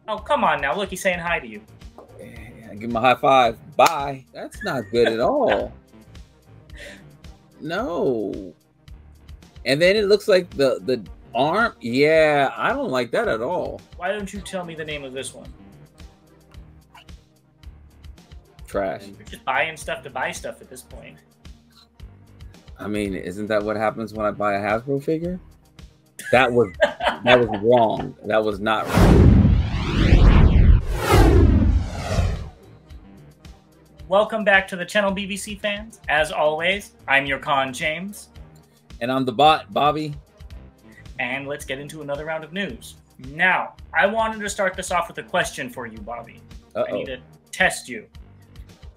Oh, come on now. Look, he's saying hi to you. I give him a high five. Bye. That's not good at all. No. And then it looks like the arm. Yeah, I don't like that at all. Why don't you tell me the name of this one? Trash. You're just buying stuff to buy stuff at this point. I mean, isn't that what happens when I buy a Hasbro figure? That was wrong. That was not right. Welcome back to the channel, BBC fans. As always, I'm your con, James. And I'm the bot, Bobby. And let's get into another round of news. Now, I wanted to start this off with a question for you, Bobby. I need to test you.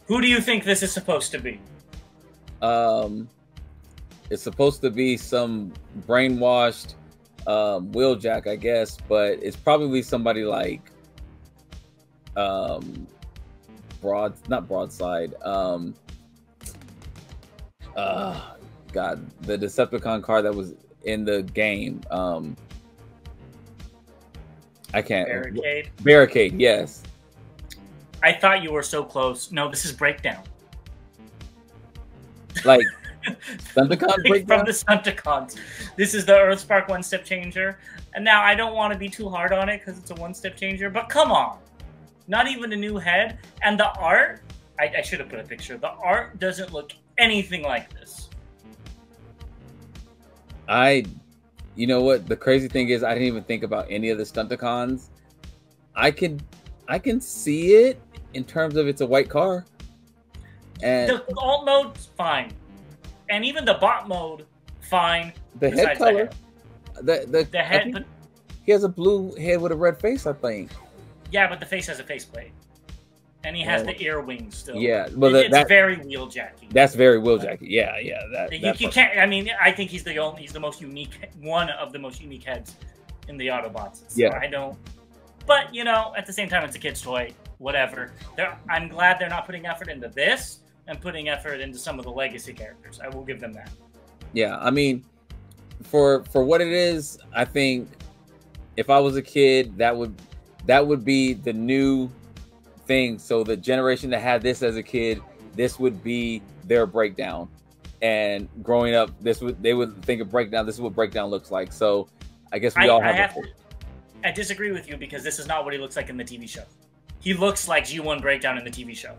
Who do you think this is supposed to be? It's supposed to be some brainwashed Wheeljack, I guess, but it's probably somebody like not Broadside. God, the Decepticon card that was in the game. I can't. Barricade, yes. I thought you were so close. No, this is Breakdown. Like Stunticons Breakdown? From the Stunticons. This is the Earthspark one-step changer. And now I don't want to be too hard on it because it's a one-step changer, but come on. Not even a new head. And the art, I should have put a picture. The art doesn't look anything like this. You know what? The crazy thing is I didn't even think about any of the Stunticons. I can see it in terms of it's a white car. And the alt mode's fine. And even the bot mode, fine. The head color. The head. But he has a blue head with a red face, I think. Yeah, but the face has a faceplate. And he has the ear wings still. Yeah, well, it's very Wheeljacky. That's very Wheeljacky. Yeah. You can't. I mean, I think he's the most unique, one of the most unique heads in the Autobots. So yeah, I don't. But you know, at the same time, it's a kid's toy. Whatever. I'm glad they're not putting effort into this and putting effort into some of the legacy characters. I will give them that. Yeah, I mean, for what it is, I think if I was a kid, that would be the new thing. So the generation that had this as a kid, this would be their Breakdown. And growing up, they would think of Breakdown. This is what Breakdown looks like. So I guess we all have. I disagree with you because this is not what he looks like in the TV show. He looks like G1 Breakdown in the TV show.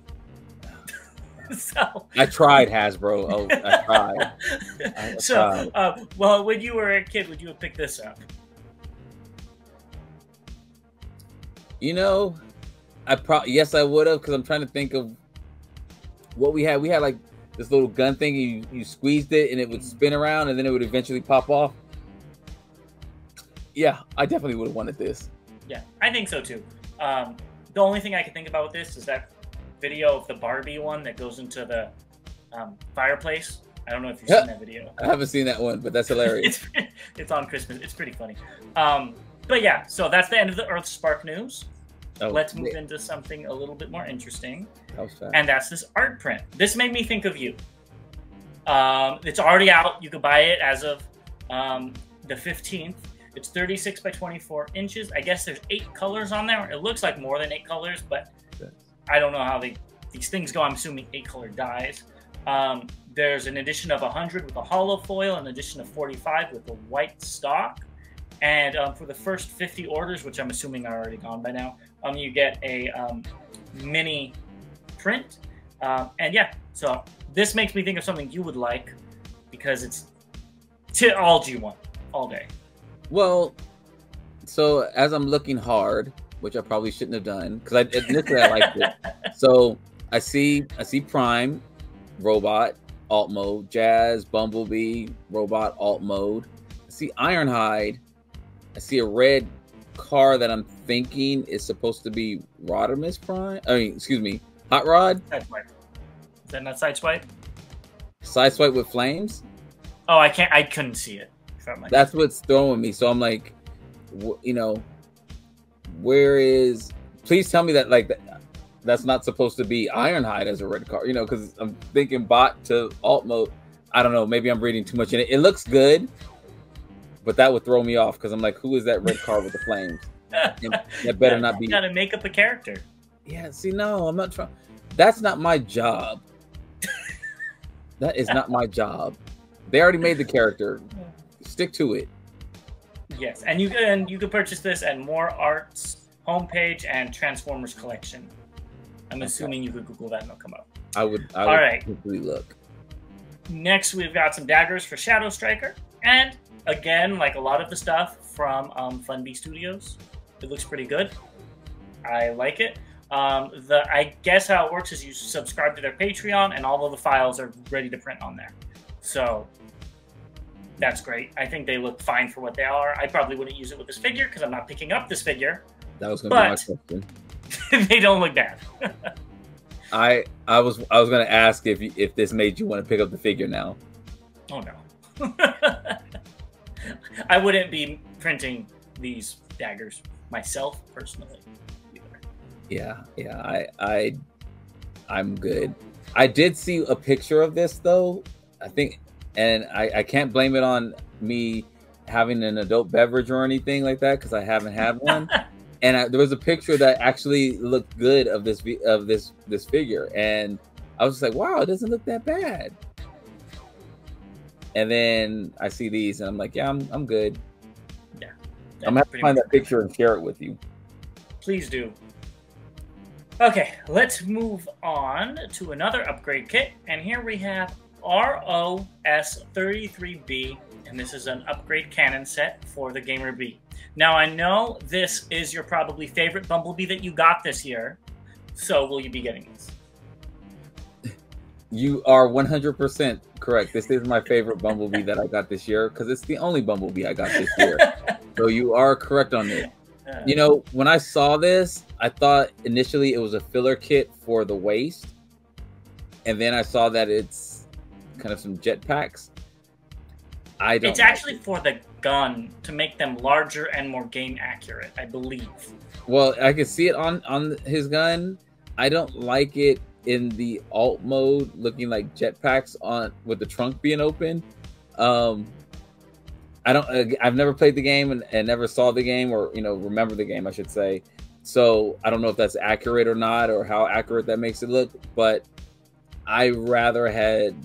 So I tried, Hasbro. Oh, I tried. Well, when you were a kid, would you have picked this up? You know, yes, I would have, because I'm trying to think of what we had. We had like this little gun thing. You squeezed it and it would spin around and then it would eventually pop off. Yeah, I definitely would have wanted this. Yeah, I think so too. The only thing I can think about with this is that video of the Barbie one that goes into the fireplace. I don't know if you've seen that video. I haven't seen that one, but that's hilarious. It's on Christmas. It's pretty funny. But yeah, so that's the end of the Earthspark news. Let's move into something a little bit more interesting. And that's this art print. This made me think of you. It's already out. You could buy it as of the 15th. It's 36 by 24 inches. I guess there's 8 colors on there. It looks like more than 8 colors, but I don't know how these things go. I'm assuming 8 color dyes. There's an edition of 100 with a hollow foil, an edition of 45 with a white stock. And for the first 50 orders, which I'm assuming are already gone by now, you get a mini print. And yeah, so this makes me think of something you would like because it's all G1 all day. Well, so as I'm looking hard, which I probably shouldn't have done because initially I liked it. So I see Prime, robot, alt mode, Jazz, Bumblebee, robot, alt mode. I see Ironhide. I see a red car that I'm thinking is supposed to be Rodimus Prime. I mean, excuse me, Hot Rod. Sideswipe. Is that not Sideswipe? Sideswipe with flames? Oh, I couldn't see it. That's what's throwing me. So I'm like, you know, where is? Please tell me that that's not supposed to be Ironhide as a red car. You know, because I'm thinking bot to alt mode. I don't know. Maybe I'm reading too much in it. It looks good, but that would throw me off because I'm like, who is that red car with the flames? That better not be. You gotta make up a character. Yeah, see, no, I'm not trying. That's not my job. That is not my job. They already made the character. Stick to it. Yes, and you can purchase this at More Art's homepage and Transformers collection. I'm assuming you could Google that and it'll come up. I would quickly look. Next, we've got some daggers for Shadow Striker, and again, like a lot of the stuff from Fun Bee Studios, it looks pretty good. I like it. I guess how it works is you subscribe to their Patreon, and all of the files are ready to print on there. So that's great. I think they look fine for what they are. I probably wouldn't use it with this figure because I'm not picking up this figure. That was going to be my question. They don't look bad. I was going to ask if this made you want to pick up the figure now. Oh no. I wouldn't be printing these daggers myself personally. Yeah, I'm good. I did see a picture of this though, I think, and I can't blame it on me having an adult beverage or anything like that because I haven't had one. And there was a picture that actually looked good of this figure, and I was just like, wow, it doesn't look that bad. And then I see these, and I'm like, yeah, I'm good. Yeah, I'm gonna have to find that picture and share it with you. Please do. Okay, let's move on to another upgrade kit, and here we have ROS33B, and this is an upgrade cannon set for the Gamer Bee. Now, I know this is your probably favorite Bumblebee that you got this year, so will you be getting this? You are 100% correct. This is my favorite Bumblebee that I got this year because it's the only Bumblebee I got this year. So you are correct on it. You know, when I saw this, I thought initially it was a filler kit for the waist. And then I saw that it's kind of some jetpacks. It's actually for the gun to make them larger and more game accurate, I believe. Well, I can see it on his gun. I don't like it in the alt mode looking like jetpacks on with the trunk being open. I've never played the game and never saw the game or remember the game, I should say. So I don't know if that's accurate or not or how accurate that makes it look, but I rather had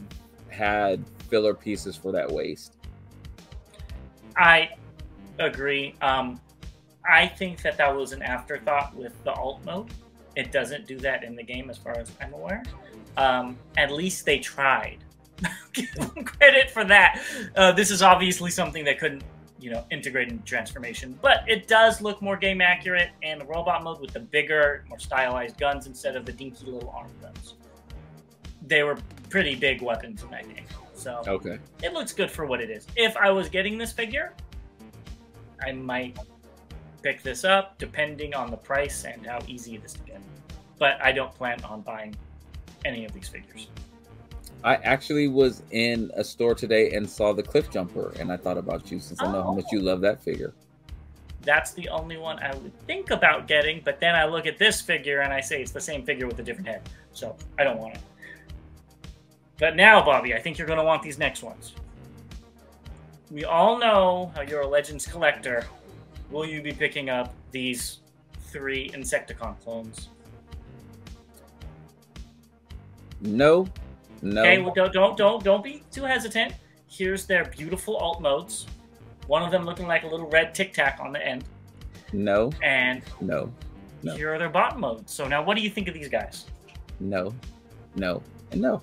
filler pieces for that waist. I agree. I think that was an afterthought with the alt mode. It doesn't do that in the game as far as I'm aware. At least they tried. Give them credit for that. This is obviously something that couldn't, integrate into transformation, but it does look more game accurate in the robot mode with the bigger, more stylized guns instead of the dinky little arm guns. They were pretty big weapons in that game. So okay, it looks good for what it is. If I was getting this figure, I might pick this up depending on the price and how easy it is to get. But I don't plan on buying any of these figures. I actually was in a store today and saw the Cliff Jumper, and I thought about you since I know how much you love that figure. That's the only one I would think about getting, but then I look at this figure and I say it's the same figure with a different head, so I don't want it. But now, Bobby, I think you're going to want these next ones. We all know how you're a Legends collector. Will you be picking up these 3 Insecticon clones? No. Okay, well, don't be too hesitant. Here's their beautiful alt modes. One of them looking like a little red Tic Tac on the end. No. And no. Here are their bot modes. So now, what do you think of these guys? No, and no.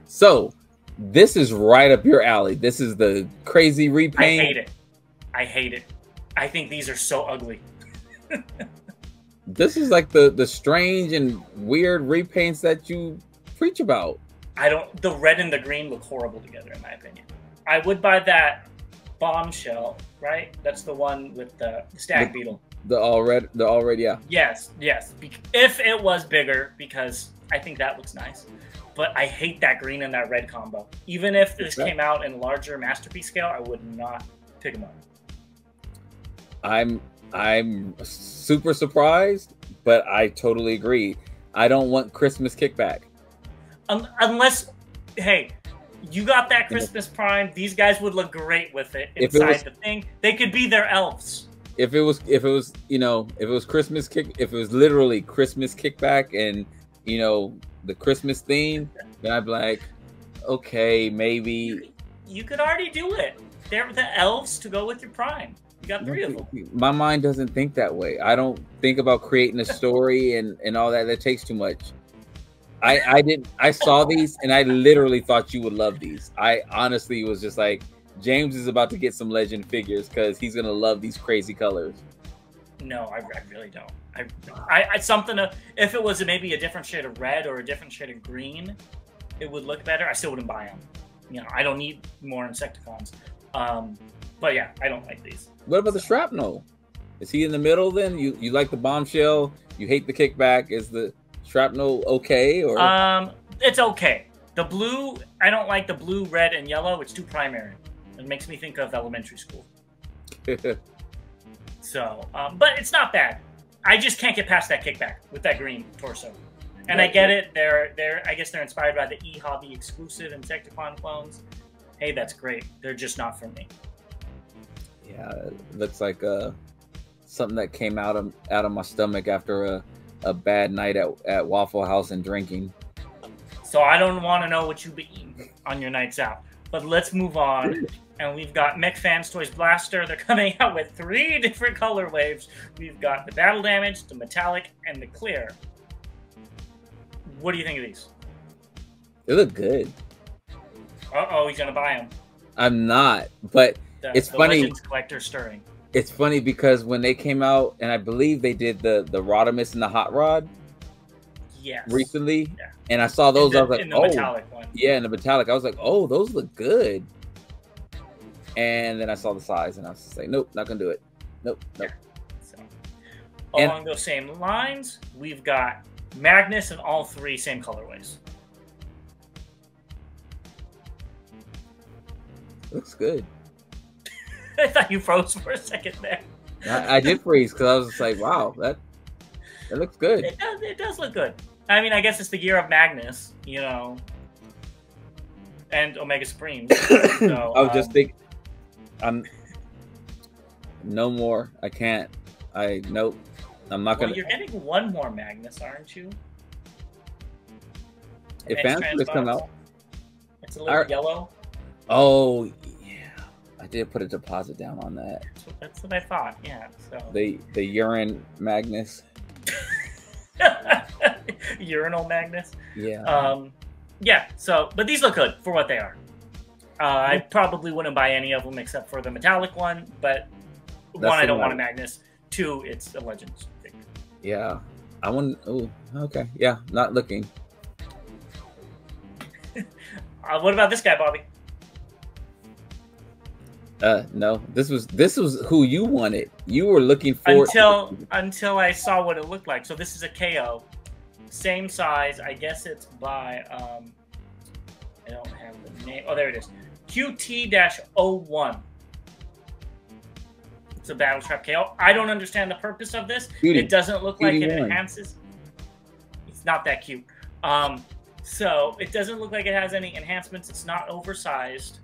So this is right up your alley. This is the crazy repaint. I hate it. I think these are so ugly. This is like the strange and weird repaints that you preach about. The red and the green look horrible together, in my opinion. I would buy that Bombshell, right? That's the one with the Stag Beetle. The all red, yeah. Yes. If it was bigger, because I think that looks nice. But I hate that green and that red combo. Even if this came out in larger Masterpiece scale, I would not pick them up. I'm super surprised, but I totally agree. I don't want Christmas kickback. Unless, hey, you got that Christmas Prime. These guys would look great with it inside the thing. They could be their elves. if it was you know, if it was Christmas if it was literally Christmas kickback and you know the Christmas theme, then I'd be like, okay, maybe you could already do it. They're the elves to go with your Prime. You got 3 of them. My mind doesn't think that way. I don't think about creating a story and all that. That takes too much. I saw these and I literally thought you would love these. I honestly was just like, James is about to get some legend figures because he's gonna love these crazy colors. No, I really don't. I something if it was maybe a different shade of red or a different shade of green, it would look better. I still wouldn't buy them. You know, I don't need more Insecticons. But yeah, I don't like these. What about the shrapnel? Is he in the middle then? You like the bombshell? You hate the kickback? Is the shrapnel okay or? It's okay. The blue, I don't like the blue, red, and yellow. It's too primary. It makes me think of elementary school. So, but it's not bad. I just can't get past that kickback with that green torso. And I get it. I guess they're inspired by the e-hobby exclusive Insecticon clones. Hey, that's great. They're just not for me. Yeah, it looks like something that came out of my stomach after a bad night at Waffle House and drinking. So I don't want to know what you've been eating on your nights out. But let's move on. And we've got Mech Fans Toys Blaster. They're coming out with 3 different color waves. We've got the Battle Damage, the Metallic, and the Clear. What do you think of these? They look good. Uh-oh, he's going to buy them. I'm not, but it's funny. Legends collector stirring. It's funny because when they came out, and I believe they did the Rodimus and the Hot Rod. Yes. Recently. Yeah. And I saw those. I was like, in the metallic one. Yeah, in the metallic. I was like, oh, those look good. And then I saw the size, and I was just like, nope, not gonna do it. Nope. Yeah. So, along those same lines, we've got Magnus in all 3 same colorways. Looks good. I thought you froze for a second there. I did freeze because I was just like, wow, that looks good. It does look good. I mean, I guess it's the year of Magnus, you know, and Omega Supremes. So, I was just thinking, no more. I can't. Nope. I'm not gonna. You're getting 1 more Magnus, aren't you? If Fantasy come out, it's a little yellow. Oh yeah, I did put a deposit down on that. That's what I thought. Yeah. So the urine Magnus. Urinal Magnus. Yeah. Yeah. So, but these look good for what they are. I probably wouldn't buy any of them except for the metallic one. But one, I don't want a Magnus. 2, it's a Legends thing. Yeah. I want. Oh, okay. Yeah. Not looking. What about this guy, Bobby? No. This was who you wanted. You were looking for until I saw what it looked like. So this is a KO, same size. I guess it's by I don't have the name. Oh, there it is. QT-01. It's a Battle Trap KO. I don't understand the purpose of this. Cutie. It doesn't look like it enhances. It's not that cute. So it doesn't look like it has any enhancements. It's not oversized.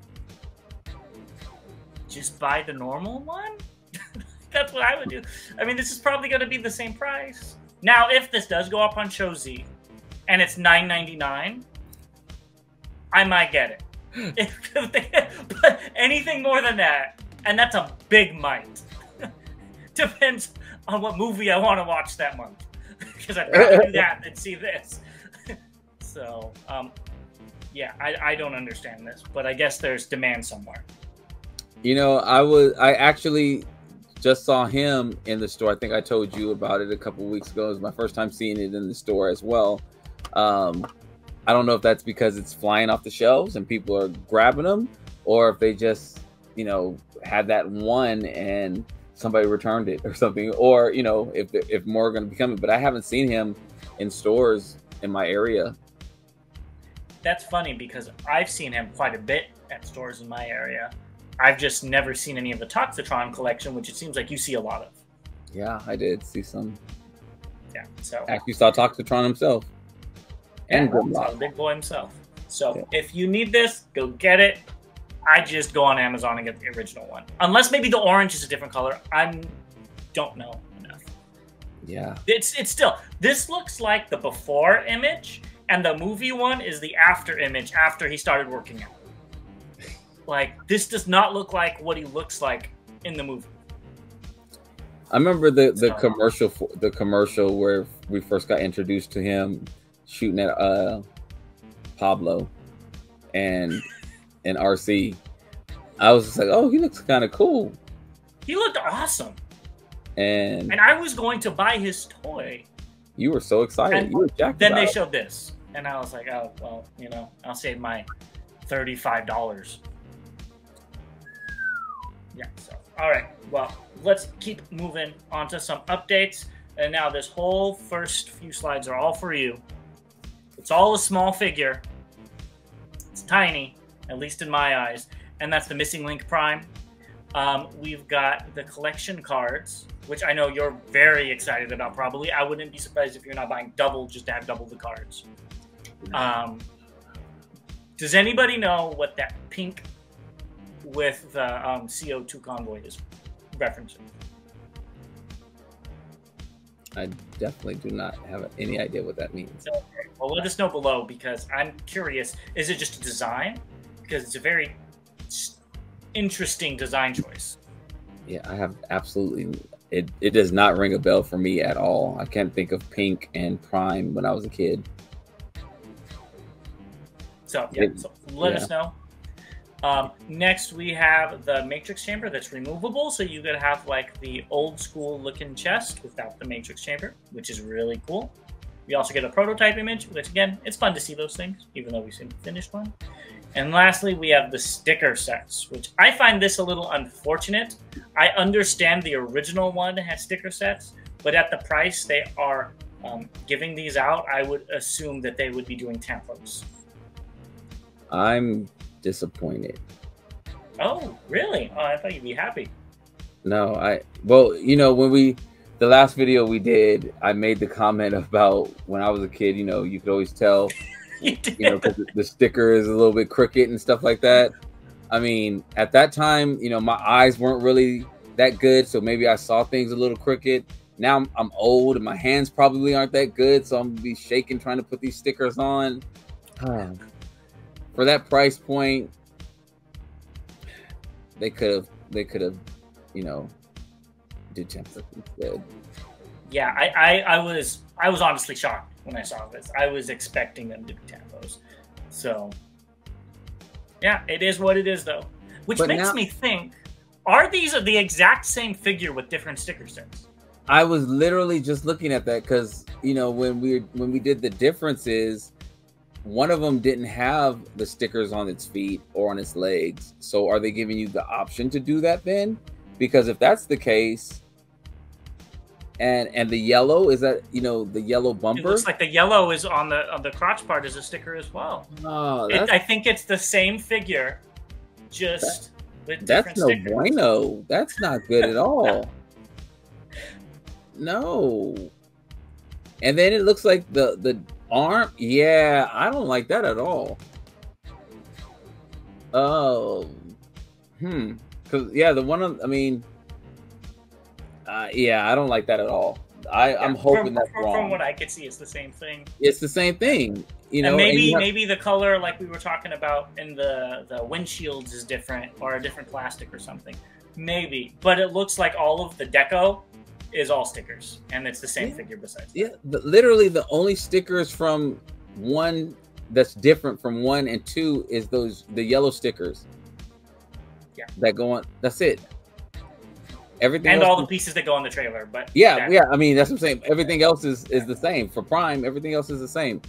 Just buy the normal one? That's what I would do. I mean, this is probably going to be the same price. Now, if this does go up on Shozi and it's $9.99, I might get it. But anything more than that, and that's a big might. Depends on what movie I want to watch that month. Because I'd rather do that than see this. So, yeah, I don't understand this, but I guess there's demand somewhere. You know, I actually just saw him in the store. I think I told you about it a couple weeks ago. It was my first time seeing it in the store as well. I don't know if that's because it's flying off the shelves and people are grabbing them, or if they just, you know, had that one and somebody returned it or something, or, you know, if more are going to be coming. But I haven't seen him in stores in my area. That's funny because I've seen him quite a bit at stores in my area. I've just never seen any of the Toxitron collection, which it seems like you see a lot of. Yeah, I did see some. Yeah, so actually saw Toxitron himself. And saw the big boy himself. So if you need this, go get it. I just go on Amazon and get the original one. Unless maybe the orange is a different color. I'm don't know enough. Yeah. It's still, this looks like the before image, and the movie one is the after image after he started working out. Like, this does not look like what he looks like in the movie. I remember the commercial where we first got introduced to him shooting at Pablo and RC. I was just like, oh, he looks kind of cool. He looked awesome. And I was going to buy his toy. You were so excited. You were jacked then they showed this. And I was like, oh, well, you know, I'll save my $35. Yeah, so, all right. Well, let's keep moving on to some updates. And now this whole first few slides are all for you. It's all a small figure. It's tiny, at least in my eyes. And that's the Missing Link Prime. We've got the collection cards, which I know you're very excited about, probably. I wouldn't be surprised if you're not buying double just to have double the cards. Does anybody know what that pink with the CO2 convoy is referencing? I definitely do not have any idea what that means. Okay. Well, let us know below, because I'm curious. Is it just a design? Because it's a very interesting design choice. Yeah, I have absolutely... It does not ring a bell for me at all. I can't think of pink and prime when I was a kid. So, yeah, let us know. Next, we have the Matrix Chamber that's removable, so you could have like the old school looking chest without the Matrix Chamber, which is really cool. We also get a prototype image, which again, it's fun to see those things, even though we've seen the finished one. And lastly, we have the sticker sets, which I find this a little unfortunate. I understand the original one had sticker sets, but at the price they are giving these out, I would assume that they would be doing tampons. I'm disappointed. Oh, really? Oh, I thought you'd be happy. No, well, you know, when the last video we did, I made the comment about when I was a kid, you know, you could always tell, you know, because the sticker is a little bit crooked and stuff like that. I mean, at that time, you know, my eyes weren't really that good, so maybe I saw things a little crooked. Now I'm old and my hands probably aren't that good, so I'm gonna be shaking trying to put these stickers on. For that price point, they could have, you know, did templates instead. Yeah, I was honestly shocked when I saw this. I was expecting them to be tampos. So, yeah, it is what it is, though. Which makes me think, are these the exact same figure with different sticker sets? I was literally just looking at that because, you know, when we did the differences, one of them didn't have the stickers on its feet or on its legs. So are they giving you the option to do that then? Because if that's the case, and the yellow, is that, you know, the yellow bumper? It looks like the yellow is on the crotch part as a sticker as well. Oh, I think it's the same figure, just with different stickers. That's no bueno. That's not good at all. No. And then it looks like the arm. Yeah, I don't like that at all. Oh. Because, yeah, the one, I mean, yeah, I don't like that at all. I'm hoping that's wrong. From what I could see, it's the same thing. It's the same thing. You know, and maybe the color, like we were talking about in the windshields, is different, or a different plastic or something. Maybe. But it looks like all of the deco is all stickers, and it's the same figure besides that. Yeah, literally the only stickers from one that's different from 1 and 2 is the yellow stickers. Yeah, that go on. That's it. Everything and else all the pieces that go on the trailer. But yeah. I mean, that's what I'm saying. Everything else is the same for Prime. Everything else is the same.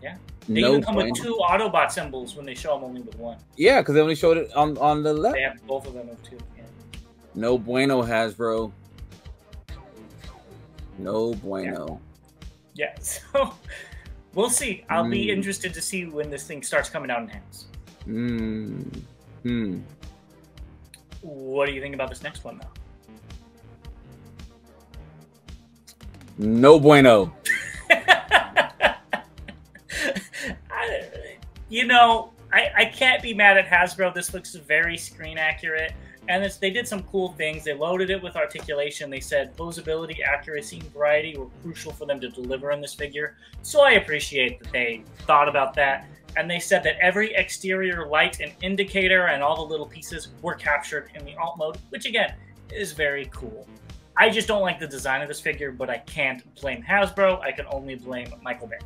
Yeah, they even come with 2 Autobot symbols when they show them only with 1. Yeah, because they only showed it on the left. They have both of them with 2. Yeah. No bueno, Hasbro. No bueno. Yeah, so we'll see. I'll be interested to see when this thing starts coming out in hands. What do you think about this next one, though? No bueno. You know, I can't be mad at Hasbro. This looks very screen accurate. And they did some cool things. They loaded it with articulation. They said posability, accuracy, and variety were crucial for them to deliver in this figure. So I appreciate that they thought about that. And they said that every exterior light and indicator and all the little pieces were captured in the alt mode, which again is very cool. I just don't like the design of this figure, but I can't blame Hasbro. I can only blame Michael Bay.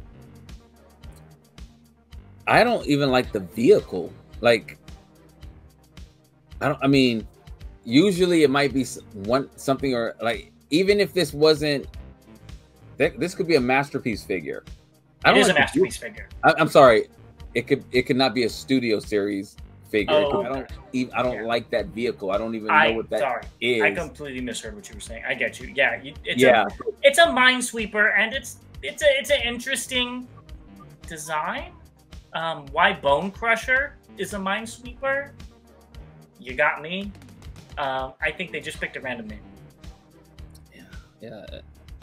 I don't even like the vehicle. Like, I mean, usually it might be something, or like, even if this wasn't, this could be a masterpiece figure. It is a masterpiece figure. I'm sorry. It could not be a studio series figure. Oh, I don't like that vehicle. I don't even know what that is. I completely misheard what you were saying. I get you. Yeah, it's a Minesweeper, and it's an interesting design. Why Bone Crusher is a Minesweeper? You got me. I think they just picked a random name. Yeah.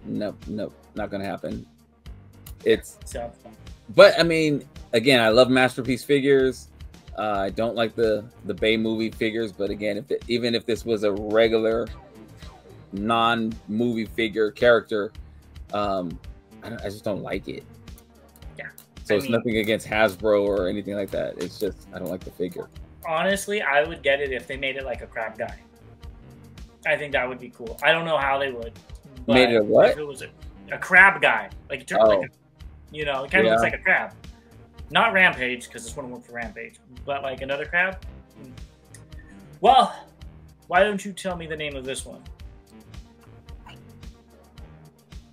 Nope, not gonna happen. But I mean, again, I love masterpiece figures. I don't like the Bay movie figures, but again, even if this was a regular non-movie figure character, I just don't like it. Yeah. So it's nothing against Hasbro or anything like that. It's just I don't like the figure. Honestly, I would get it if they made it like a crab guy. I think that would be cool. I don't know how they would. But made it a what? If it was a crab guy, like it turned like it kind of looks like a crab. Not Rampage, because this wouldn't work for Rampage, but like another crab. Well, why don't you tell me the name of this one?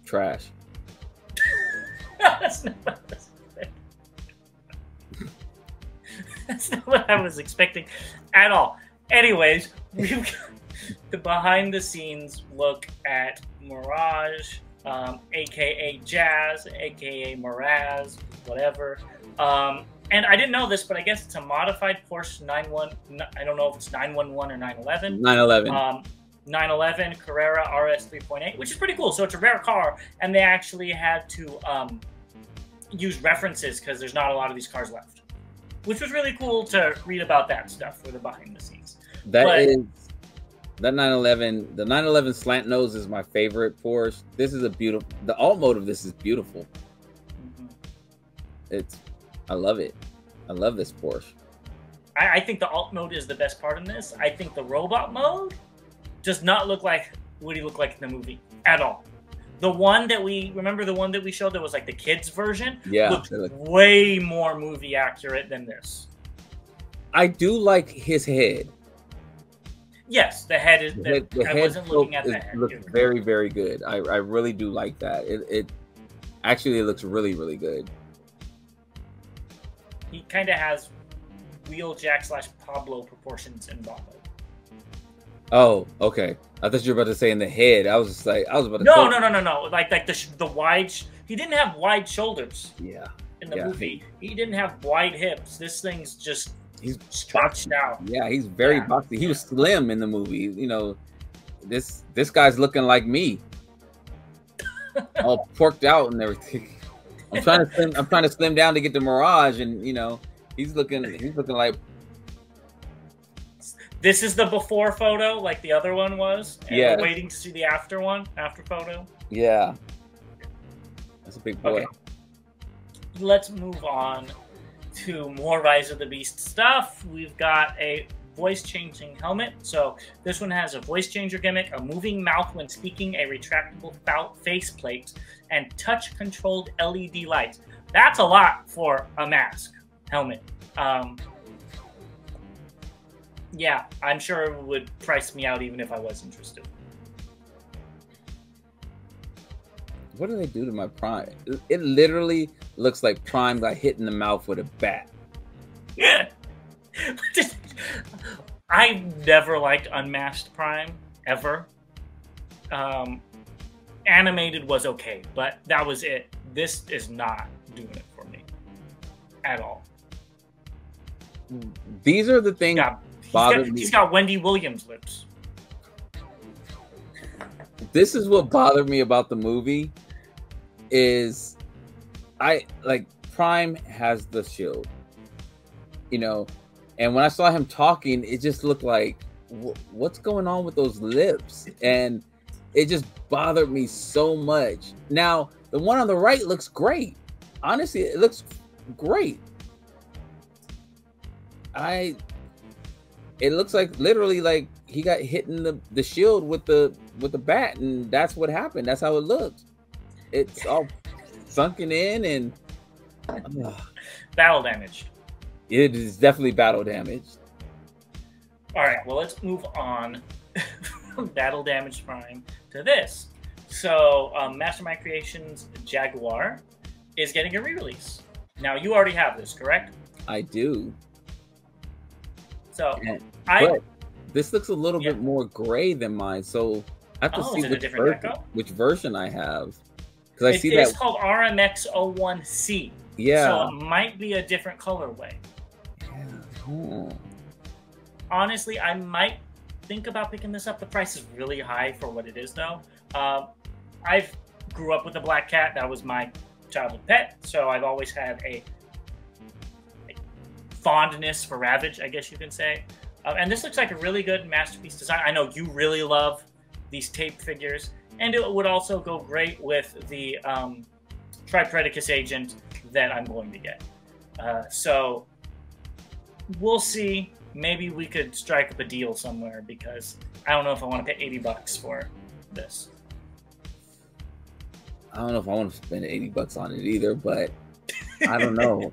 Trash. That's not what I was expecting. That's not what I was expecting at all. Anyways, we've got the behind the scenes look at Mirage, aka Jazz, aka Miraz, whatever. And I didn't know this, but I guess it's a modified Porsche 911. I don't know if it's 911 or 911. 911. 911 Carrera RS 3.8, which is pretty cool. So it's a rare car, and they actually had to use references because there's not a lot of these cars left, which was really cool to read about that stuff for the behind the scenes. That 911, the 911 slant nose is my favorite Porsche. This is a beautiful, the alt mode of this is beautiful. I love it. I love this Porsche. I think the alt mode is the best part in this. I think the robot mode does not look like what he looked like in the movie at all. The one that we showed that was like the kids version, looked way more movie accurate than this. I do like his head. Yes, the head is. I wasn't looking at the head. It looks very, very good. I really do like that. It actually looks really, really good. He kind of has Wheeljack / Pablo proportions in Bobo. Oh, okay. I thought you were about to say in the head. I was about to. No. Like the wide. He didn't have wide shoulders. Yeah. In the movie, he didn't have wide hips. This thing's just. He's stretched out. Yeah, he's very boxy. He was slim in the movie. You know, this guy's looking like me, all porked out and everything. I'm trying to slim down to get the Mirage, and you know, he's looking like. This is the before photo, like the other one was. And we're waiting to see the after photo. Yeah, that's a big boy. Okay. Let's move on to more Rise of the Beast stuff. We've got a voice-changing helmet. So this one has a voice changer gimmick, a moving mouth when speaking, a retractable faceplate, and touch-controlled LED lights. That's a lot for a mask helmet. Yeah, I'm sure it would price me out even if I was interested. What do they do to my Prime? It literally looks like Prime got hit in the mouth with a bat. Yeah. I never liked unmasked Prime, ever. Animated was okay, but that was it. This is not doing it for me at all. These are the things he's got Wendy Williams lips. This is what bothered me about the movie is Prime has the shield. You know, And when I saw him talking, it just looked like, what's going on with those lips? And it just bothered me so much. Now, the one on the right looks great. Honestly, it looks great. It looks like literally like he got hit in the shield with the bat, and that's what happened. That's how it looks. It's all sunken in and battle damage. It is definitely battle damage. All right, well, let's move on from battle damage prime to this. So, Mastermind Creations Jaguar is getting a re-release. Now, you already have this, correct? I do. So, but this looks a little bit more gray than mine, so I have to see which version I have. Because I see that it's called RMX01C. Yeah. So it might be a different colorway. Yeah. Honestly, I might think about picking this up. The price is really high for what it is, though. I grew up with a black cat. That was my childhood pet, so I've always had a fondness for Ravage, I guess you can say. And this looks like a really good masterpiece design. I know you really love these tape figures, and it would also go great with the Tripredicus agent that I'm going to get. So we'll see. Maybe we could strike up a deal somewhere, because I don't know if I want to pay $80 for this. I don't know if I want to spend $80 on it either, but I don't know.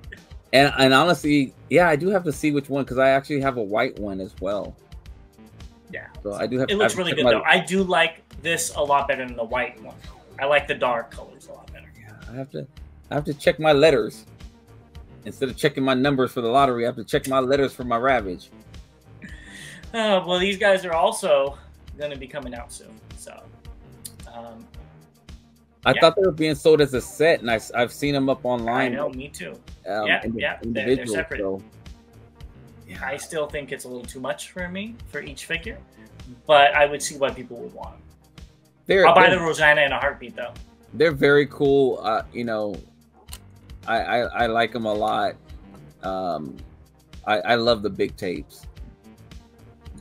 And honestly, yeah, I do have to see which one, because I actually have a white one as well. Yeah. So I do have. It looks really good though. I do like this a lot better than the white one. I like the dark colors a lot better. Yeah, I have to check my letters. Instead of checking my numbers for the lottery, I have to check my letters for my Ravage. Well, these guys are also going to be coming out soon. So, I thought they were being sold as a set, and I've seen them up online. I know, me too. They're separate. So, yeah. I still think it's a little too much for me for each figure, but I would see why people would want them. I'll buy the Rosanna in a heartbeat, though. They're very cool. You know, I like them a lot. I love the big tapes.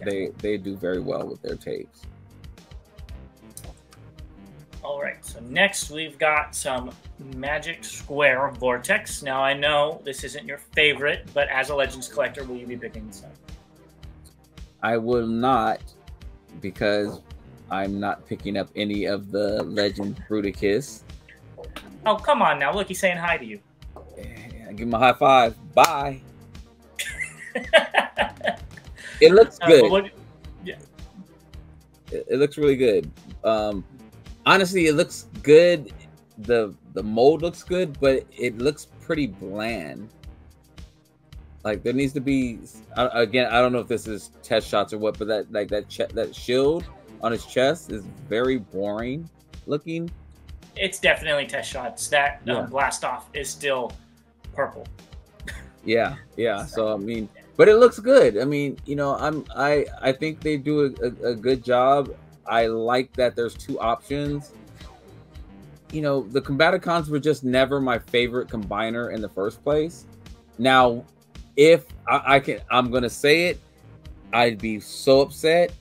Yeah. They do very well with their tapes. All right, so next we've got some Magic Square Vortex. Now, I know this isn't your favorite, but as a Legends collector, will you be picking this up? I will not, because I'm not picking up any of the Legends Bruticus. Oh, come on now. Look, he's saying hi to you. Yeah, give him a high five. Bye. It looks good. It looks really good. Honestly, it looks good. The mold looks good, but it looks pretty bland. Like, there needs to be, again, I don't know if this is test shots or what, but that shield on his chest is very boring looking. It's definitely test shots. That blast off is still purple. Yeah. So I mean, but it looks good. I mean, you know, I think they do a good job. I like that there's two options. You know, the Combaticons were just never my favorite combiner in the first place. Now, if I'm gonna say it, I'd be so upset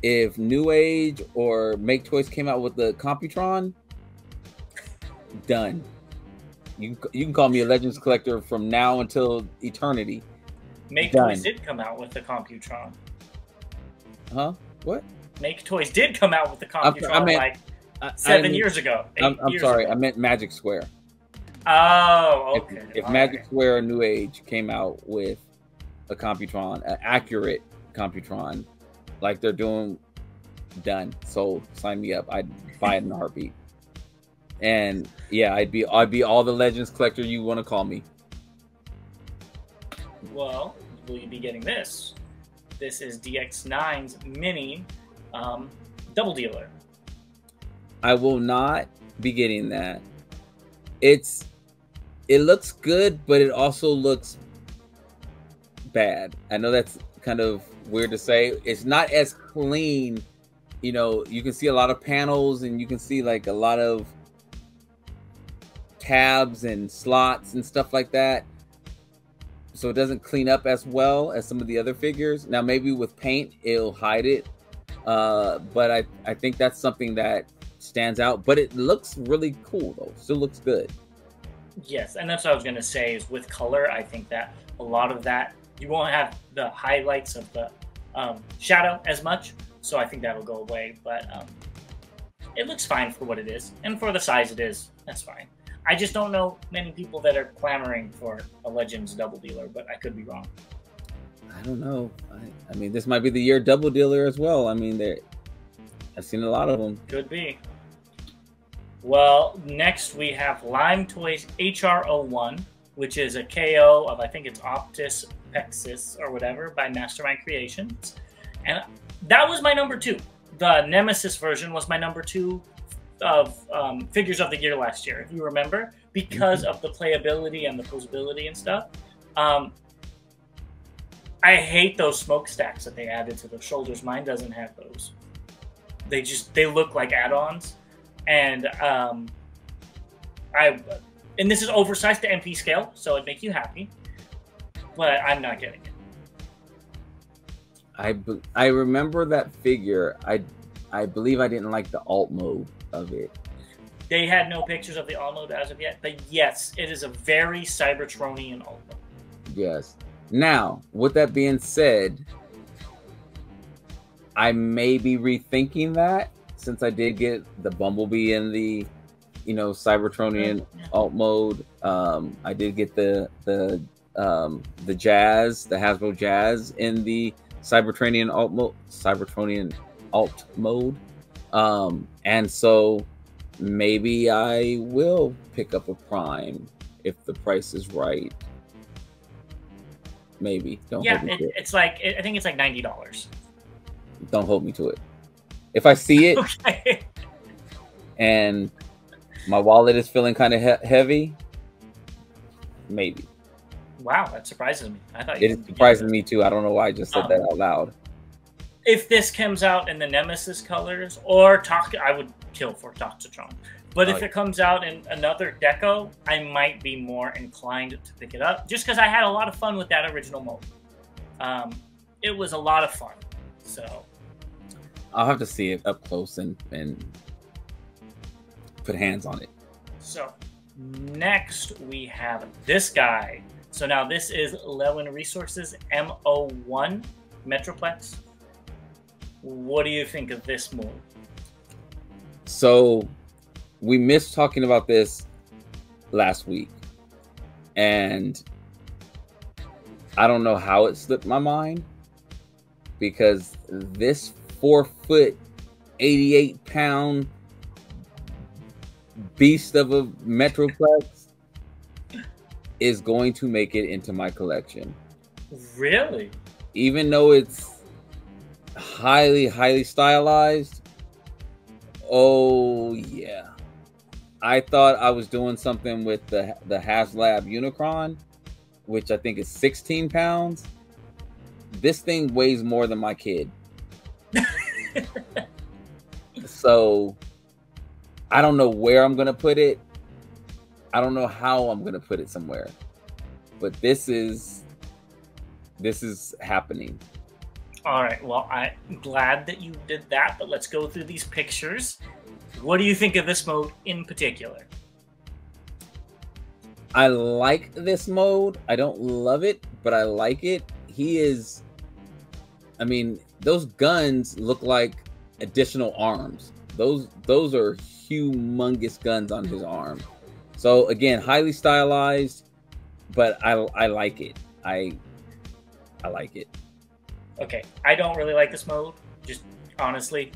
if New Age or Make Toys came out with the Computron. Done. You can call me a Legends collector from now until eternity. Make Toys did come out with the Computron. Huh? What? Make Toys did come out with the Computron 7 years ago. I'm sorry, I meant Magic Square. Oh, okay. If Magic Square or New Age came out with a Computron, an accurate Computron, like they're doing, done, sold, sign me up. I'd buy it in a heartbeat. And yeah, I'd be all the Legends collector you want to call me. Well, will you be getting this? This is DX9's mini double dealer. I will not be getting that. It looks good, but it also looks bad. I know that's kind of weird to say. It's not as clean. You know, you can see a lot of panels, and you can see like a lot of tabs and slots and stuff like that. so it doesn't clean up as well as some of the other figures. Now maybe with paint it'll hide it, but I think that's something that stands out. But it looks really cool though. Still looks good. Yes, and that's what I was gonna say. Is with color, I think that a lot of that you won't have the highlights of the shadow as much. So I think that'll go away. But it looks fine for what it is, and for the size it is. That's fine. I just don't know many people that are clamoring for a Legends double dealer, but I could be wrong. I don't know. I mean, this might be the year double dealer as well. I mean, I've seen a lot of them. Could be. Well, next we have Lime Toys HR01, which is a KO of, I think it's Optus Pexis or whatever, by Mastermind Creations. And that was my number 2. The Nemesis version was my number 2 of figures of the year last year, if you remember, because of the playability and the posability and stuff. I hate those smokestacks that they added to the shoulders. Mine doesn't have those. They look like add-ons, and and this is oversized to MP scale, so it'd make you happy, but I'm not getting it. I remember that figure. I believe I didn't like the alt mode of it. They had no pictures of the alt mode as of yet, but yes, it is a very Cybertronian alt mode. Yes. Now, with that being said, I may be rethinking that, since I did get the Bumblebee in the, Cybertronian alt mode. I did get the Jazz, the Hasbro Jazz in the Cybertronian alt mode. And so maybe I will pick up a Prime if the price is right. Maybe. Don't hold me to it. It's like, I think it's like $90. Don't hold me to it. If I see it okay. and my wallet is feeling kind of heavy, maybe. Wow, that surprises me. I thought it surprises me too. I don't know why I just said that out loud. If this comes out in the Nemesis colors, or I would kill for Toxitron. But if it comes out in another deco, I might be more inclined to pick it up, just because I had a lot of fun with that original mode. It was a lot of fun. So I'll have to see it up close and put hands on it. So next we have this guy. So now this is Lewin Resources M01 Metroplex. What do you think of this move? So we missed talking about this last week, and I don't know how it slipped my mind, because this 4-foot, 88-pound beast of a Metroplex is going to make it into my collection. Really? Even though it's highly stylized. Oh yeah, I thought I was doing something with the HasLab Unicron, which I think is 16 pounds. This thing weighs more than my kid. So I don't know where I'm gonna put it. I don't know how I'm gonna put it somewhere, but this is happening. All right, well, I'm glad that you did that, but let's go through these pictures. What do you think of this mode in particular? I like this mode. I don't love it, but I like it. I mean, those guns look like additional arms. Those are humongous guns on his arm. So again, highly stylized, but I like it. I like it. Okay, I don't really like this mode, just honestly.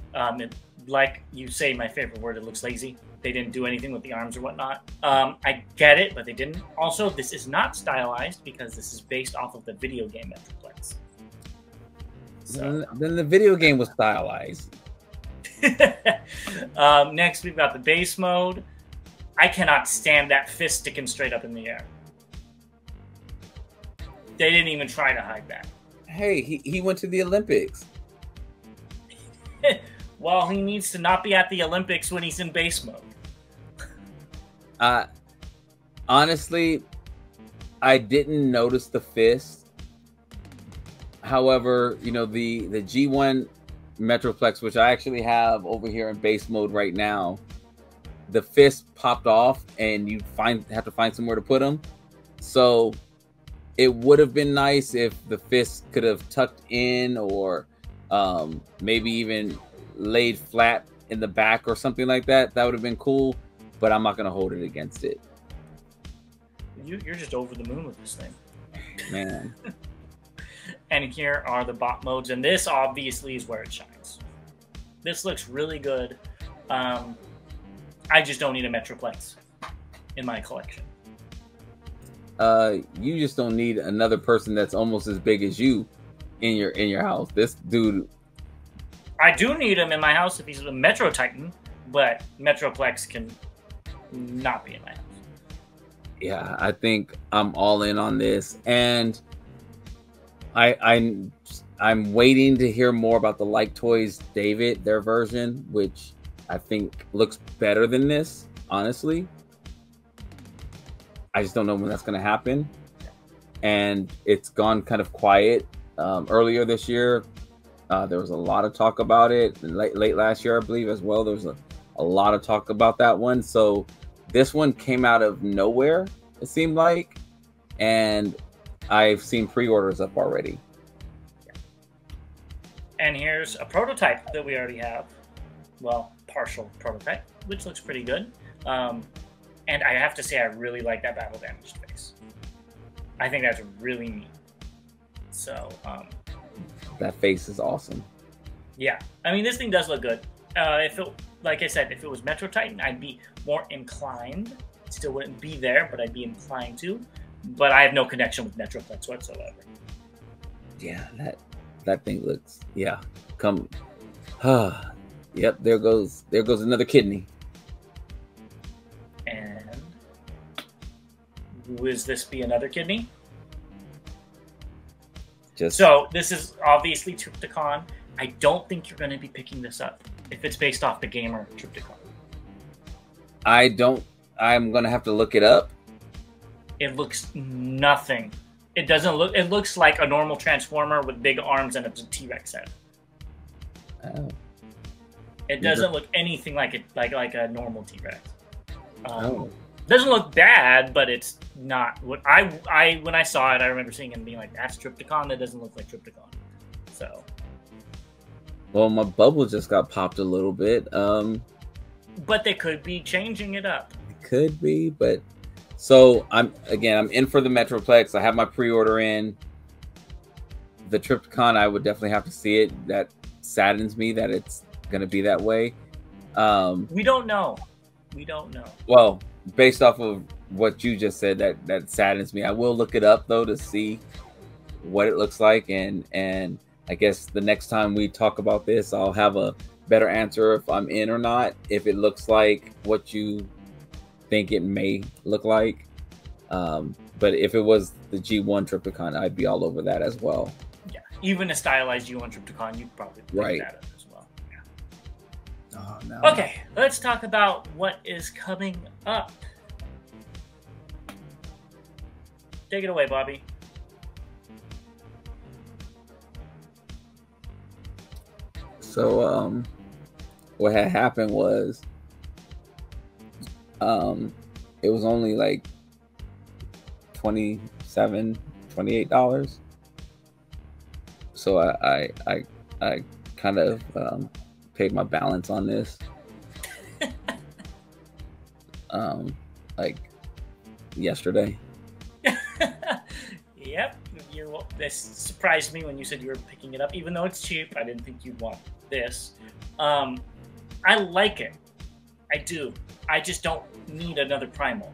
Like you say, my favorite word, it looks lazy. They didn't do anything with the arms or whatnot. I get it, but they didn't. Also, this is not stylized because this is based off of the video game Metroplex. So. Then the video game was stylized. Next, we've got the base mode. I cannot stand that fist sticking straight up in the air. They didn't even try to hide that. Hey, he went to the Olympics. Well, he needs to not be at the Olympics when he's in base mode. Honestly, I didn't notice the fist. However, you know, the G1 Metroplex, which I actually have over here in base mode right now, the fist popped off, and you have to find somewhere to put them. So it would have been nice if the fist could have tucked in, or maybe even laid flat in the back or something like that. That would have been cool, but I'm not going to hold it against it. You're just over the moon with this thing, man. And here are the bot modes, and this obviously is where it shines. This looks really good. I just don't need a Metroplex in my collection. You just don't need another person that's almost as big as you in your house. This dude, I do need him in my house if he's a Metro Titan, but Metroplex can not be in my house. Yeah, I think I'm all in on this, and I'm waiting to hear more about the Like Toys David, their version, which I think looks better than this, honestly. I just don't know when that's going to happen. And it's gone kind of quiet. Earlier this year, there was a lot of talk about it. And late last year, I believe, as well, there was a lot of talk about that one. So this one came out of nowhere, it seemed like. And I've seen pre-orders up already. And here's a prototype that we already have. Well, partial prototype, which looks pretty good. And I have to say, I really like that battle damaged face. I think that's really neat. So, that face is awesome. Yeah, I mean, this thing does look good. If it, like I said, if it was Metro Titan, I'd be more inclined. It still wouldn't be there, but I'd be inclined to. But I have no connection with Metroplex whatsoever. Yeah, that thing looks, yeah. Come, yep. There goes another kidney. And will this be another kidney? So this is obviously Trypticon. I don't think you're going to be picking this up if it's based off the gamer Trypticon. I'm going to have to look it up. It looks nothing. It doesn't look. It looks like a normal Transformer with big arms and a T-Rex head. Oh. It doesn't look anything like it, like a normal T-Rex. Doesn't look bad, but it's not what I when I saw it, I remember seeing it and being like, "That's Trypticon. That doesn't look like Trypticon." So. Well, my bubble just got popped a little bit. But they could be changing it up. It could be, but so I'm in for the Metroplex. I have my pre-order in. The Trypticon, I would definitely have to see it. That saddens me that it's going to be that way. We don't know. We don't know. Well, based off of what you just said, that saddens me. I will look it up though to see what it looks like, and I guess the next time we talk about this, I'll have a better answer if I'm in or not. If it looks like what you think it may look like, but if it was the G1 Trypticon, I'd be all over that as well. Yeah, even a stylized G1 Trypticon, you'd probably pick that up as well. Yeah. Oh, no. Okay, let's talk about what is coming up. Take it away, Bobby. So, what had happened was, it was only like $27, $28. So I kind of paid my balance on this. Like yesterday. Yep. This surprised me when you said you were picking it up, even though it's cheap. I didn't think you'd want this. I like it. I do. I just don't need another Primal.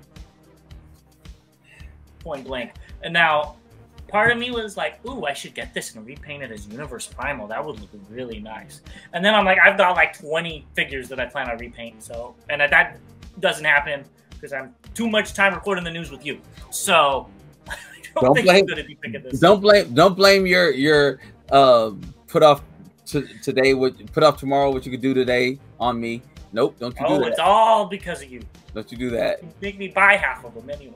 Point blank. And now, part of me was like, ooh, I should get this and repaint it as Universe Primal. That would look really nice. And then I'm like, I've got like 20 figures that I plan on repaint. So, and that doesn't happen because I'm too much time recording the news with you. So, I don't think I'm going to be picking this. Don't blame your put off today, put off tomorrow what you could do today on me. Nope, don't you do that. Oh, it's all because of you. Don't you do that. You make me buy half of them anyway.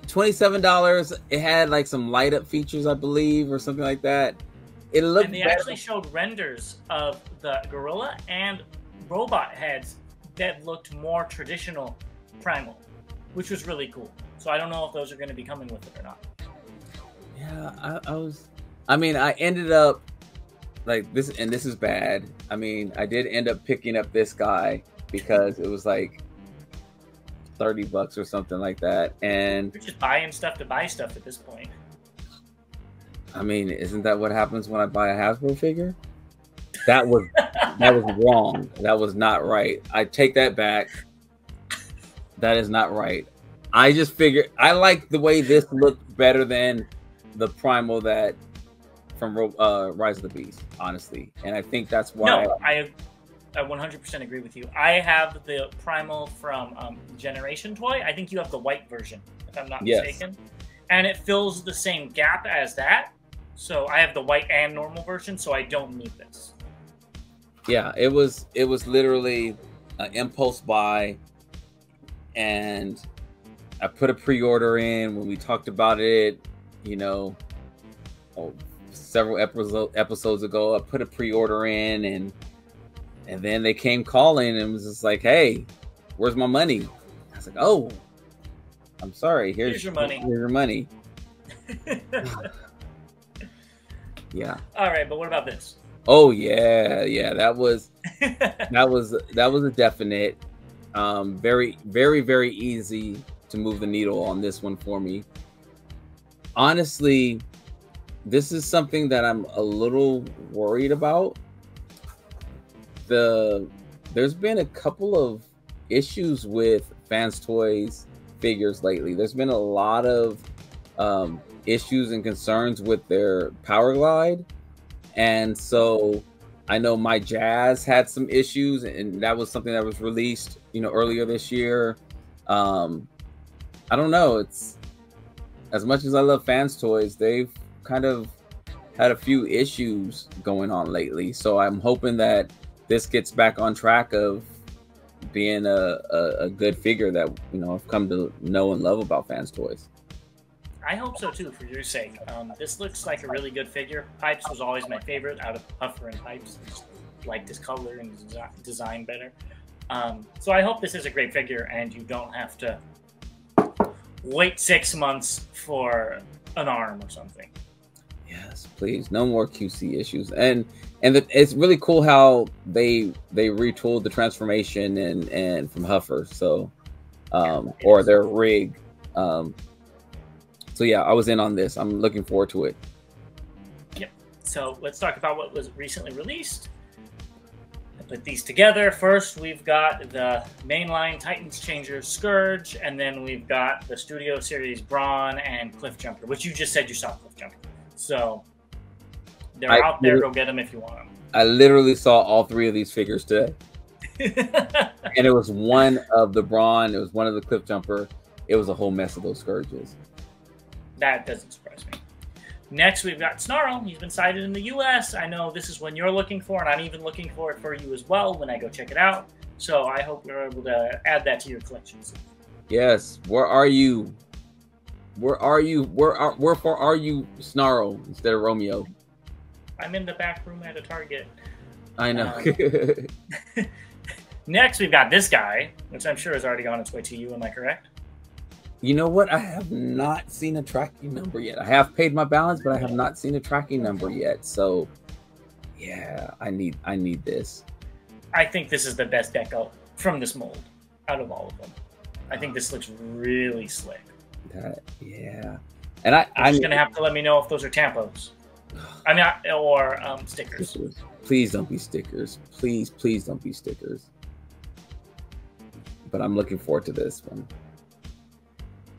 $27. It had like some light up features, I believe, or something like that. It looked. And they actually showed renders of the gorilla and robot heads that looked more traditional primal, which was really cool. So I don't know if those are going to be coming with it or not. Yeah, I mean, I ended up like this, and this is bad. I mean, I did end up picking up this guy because it was like $30 or something like that, and you're just buying stuff to buy stuff at this point. I mean, isn't that what happens when I buy a Hasbro figure? That was wrong. That was not right. I take that back. That is not right. I just figured I like the way this looked better than the primal that from Rise of the Beast, honestly, and I think that's why. No, I 100% agree with you. I have the primal from Generation Toy. I think you have the white version, if I'm not mistaken, and it fills the same gap as that. So I have the white and normal version, so I don't need this. Yeah, it was literally an impulse buy, and I put a pre-order in when we talked about it, you know, several episodes ago. I put a pre-order in, and then they came calling and was just like, "Hey, where's my money?" I was like, "Oh, I'm sorry. Here's your money. Here's your money." Yeah. All right, but what about this? Oh yeah, that was a definite. Very, very, very easy to move the needle on this one for me. Honestly, this is something that I'm a little worried about. There's been a couple of issues with Fans Toys figures lately. There's been a lot of issues and concerns with their Power Glide, and so I know my Jazz had some issues, and that was something that was released, you know, earlier this year. I don't know. It's as much as I love Fans Toys, they've kind of had a few issues going on lately. So I'm hoping that this gets back on track of being a good figure that, you know, I've come to know and love about Fans Toys. I hope so too, for your sake. This looks like a really good figure. Pipes was always my favorite out of Puffer and Pipes. I just like this color and design better. So I hope this is a great figure and you don't have to wait 6 months for an arm or something. Yes, please. No more QC issues. And it's really cool how they retooled the transformation and from Huffer. So or their rig. So yeah, I was in on this. I'm looking forward to it. Yep. So let's talk about what was recently released. I put these together. First, we've got the mainline Titans Changer Scourge, and then we've got the Studio Series Brawn and Cliff Jumper, which you just said you saw Cliff Jumper. So they're out there. Go get them if you want them. I literally saw all three of these figures today. And it was one of the Brawn, it was one of the Cliff Jumper. It was a whole mess of those Scourges. That doesn't surprise me. Next, we've got Snarl. He's been sighted in the U.S. I know this is one you're looking for, and I'm even looking for it for you as well when I go check it out. So I hope you're able to add that to your collections. Yes. Where are you? Where are you? Wherefore are you, Snarl, instead of Romeo? I'm in the back room at a Target. I know. Next, we've got this guy, which I'm sure has already gone its way to you. Am I correct? You know what? I have not seen a tracking number yet. I have paid my balance, but I have not seen a tracking number yet. So, yeah, I need this. I think this is the best deco from this mold out of all of them. I think this looks really slick. Yeah. And I'm just gonna have to let me know if those are tampos. I mean, or stickers. Please don't be stickers. Please don't be stickers. But I'm looking forward to this one.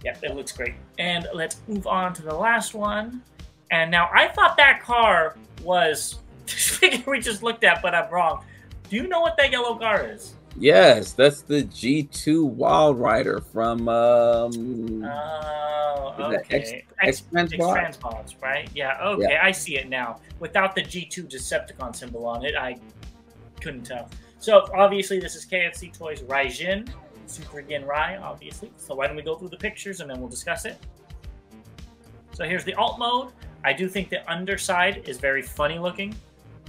Yeah, it looks great. And let's move on to the last one. And now I thought that car was this figure we just looked at, but I'm wrong. Do you know what that yellow car is? Yes, that's the G2 Wild Rider from okay. X-Transbots, right? Yeah, okay, yeah. I see it now. Without the G2 Decepticon symbol on it, I couldn't tell. So obviously this is KFC Toys Raijin. Super Gin Rai, obviously. So why don't we go through the pictures and then we'll discuss it. So here's the alt mode. I do think the underside is very funny looking.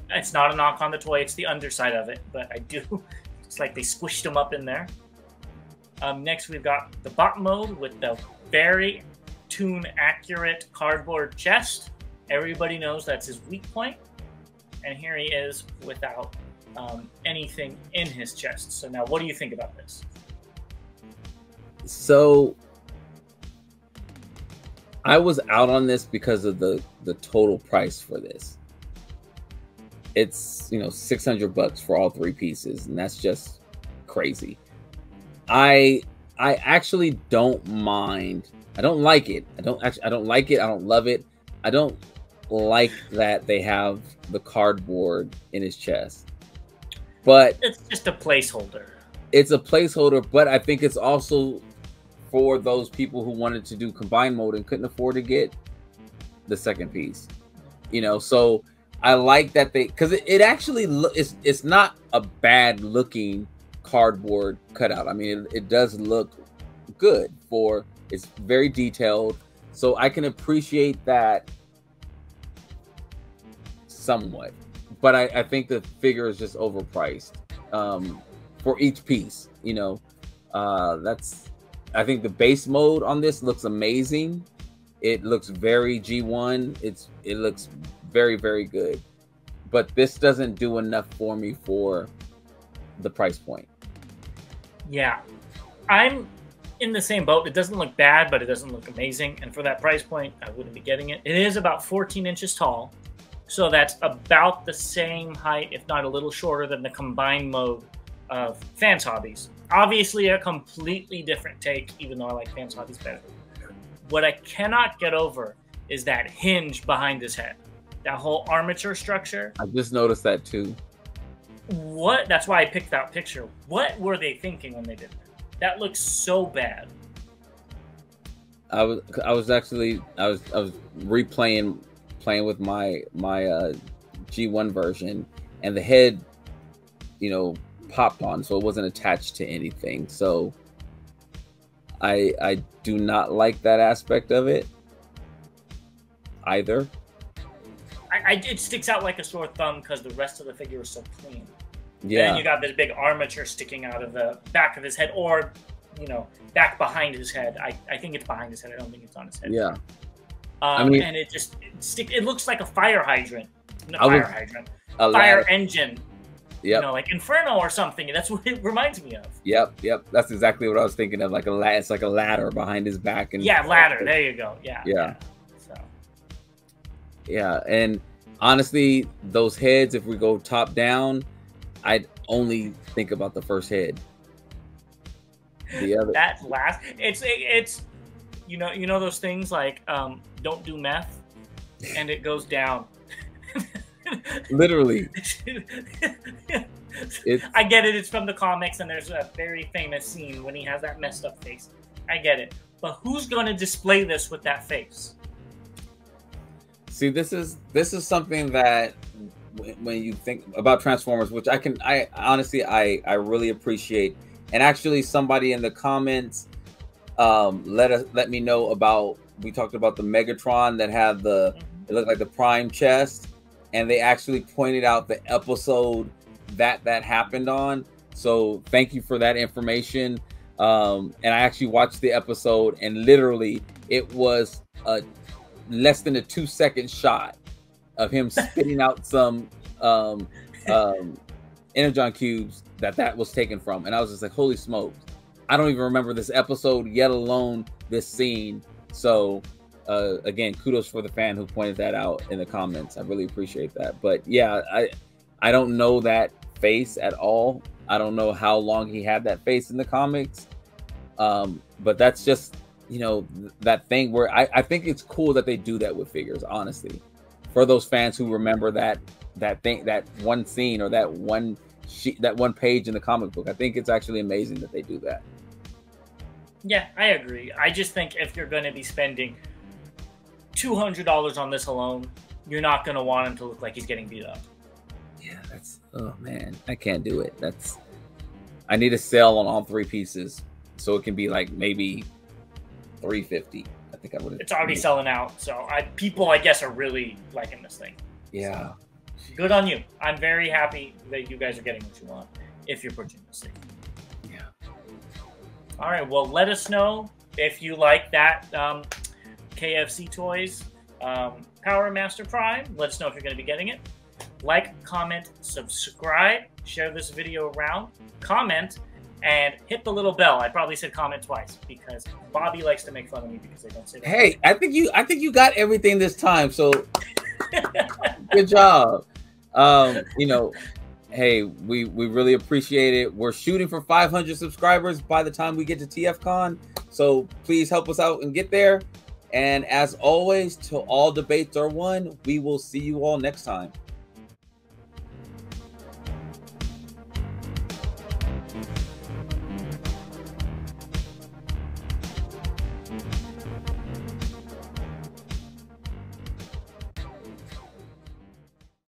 It's not a knock on the toy, it's the underside of it, but I do, it's like they squished them up in there. Next we've got the bot mode with the very tune accurate cardboard chest. Everybody knows that's his weak point. And here he is without anything in his chest. So now what do you think about this? So I was out on this because of the total price for this. It's, you know, $600 for all 3 pieces, and that's just crazy. I actually don't mind. I don't like it. I don't like it. I don't love it. I don't like that they have the cardboard in his chest. But it's just a placeholder. It's a placeholder, but I think it's also for those people who wanted to do combined mode and couldn't afford to get the second piece. You know, so I like that they, because it actually it's not a bad looking cardboard cutout. I mean, it does look good for, it's very detailed, so I can appreciate that somewhat. But I think the figure is just overpriced for each piece. You know, I think the base mode on this looks amazing. It looks very G1. It looks very, very good. But this doesn't do enough for me for the price point. Yeah, I'm in the same boat. It doesn't look bad, but it doesn't look amazing. And for that price point, I wouldn't be getting it. It is about 14 inches tall. So that's about the same height, if not a little shorter than the combined mode of Fans Hobbies. Obviously a completely different take, even though I like Fans Hobbies better. What I cannot get over is that hinge behind his head. That whole armature structure. I just noticed that too. What? That's why I picked that picture. What were they thinking when they did that? That looks so bad. I was replaying with my G1 version, and the head, you know, popped on, so it wasn't attached to anything. So I do not like that aspect of it either. It sticks out like a sore thumb because the rest of the figure is so clean. Yeah. And then you got this big armature sticking out of the back of his head, or, you know, back behind his head. I think it's behind his head. I don't think it's on his head. Yeah. I mean, and it looks like a fire hydrant. Fire engine. Yeah. You know, like Inferno or something. That's what it reminds me of. Yep. That's exactly what I was thinking of. Like it's like a ladder behind his back. And yeah, ladder. There you go. Yeah. So. Yeah, and honestly, those heads, if we go top down, I'd only think about the first head. The other, that last, it's you know those things like don't do meth, and it goes down. Literally. I get it. It's from the comics, and there's a very famous scene when he has that messed up face. I get it, but who's going to display this with that face? See, this is something that when you think about Transformers, which I honestly really appreciate, and actually somebody in the comments let me know about. We talked about the Megatron that had it looked like the Prime chest, and they actually pointed out the episode that happened on. So thank you for that information. And I actually watched the episode, and literally it was less than a 2-second shot of him spitting out some energon cubes that was taken from, and I was just like, holy smokes, I don't even remember this episode, yet alone this scene. So again, kudos for the fan who pointed that out in the comments. I really appreciate that. But yeah, I don't know that face at all. I don't know how long he had that face in the comics, but that's just, you know, that thing where I think it's cool that they do that with figures, honestly, for those fans who remember that thing, that one scene or that one page in the comic book. I think it's actually amazing that they do that. Yeah, I agree. I just think if you're going to be spending $200 on this alone, you're not going to want him to look like he's getting beat up. Yeah, oh man, I can't do it. I need a sale on all 3 pieces, so it can be like maybe $350. think I would. It's already selling out, so people, I guess, are really liking this thing. Yeah. So, good on you. I'm very happy that you guys are getting what you want if you're purchasing this thing. Yeah. All right. Well, let us know if you like that KFC Toys Power Master Prime. Let us know if you're going to be getting it. Like, comment, subscribe, share this video around, comment, and hit the little bell. I probably said comment twice because Bobby likes to make fun of me because I don't say that. Hey, I think you got everything this time. So good job. You know, hey, we really appreciate it. We're shooting for 500 subscribers by the time we get to TFCon. So please help us out and get there. And as always, till all debates are won, we will see you all next time.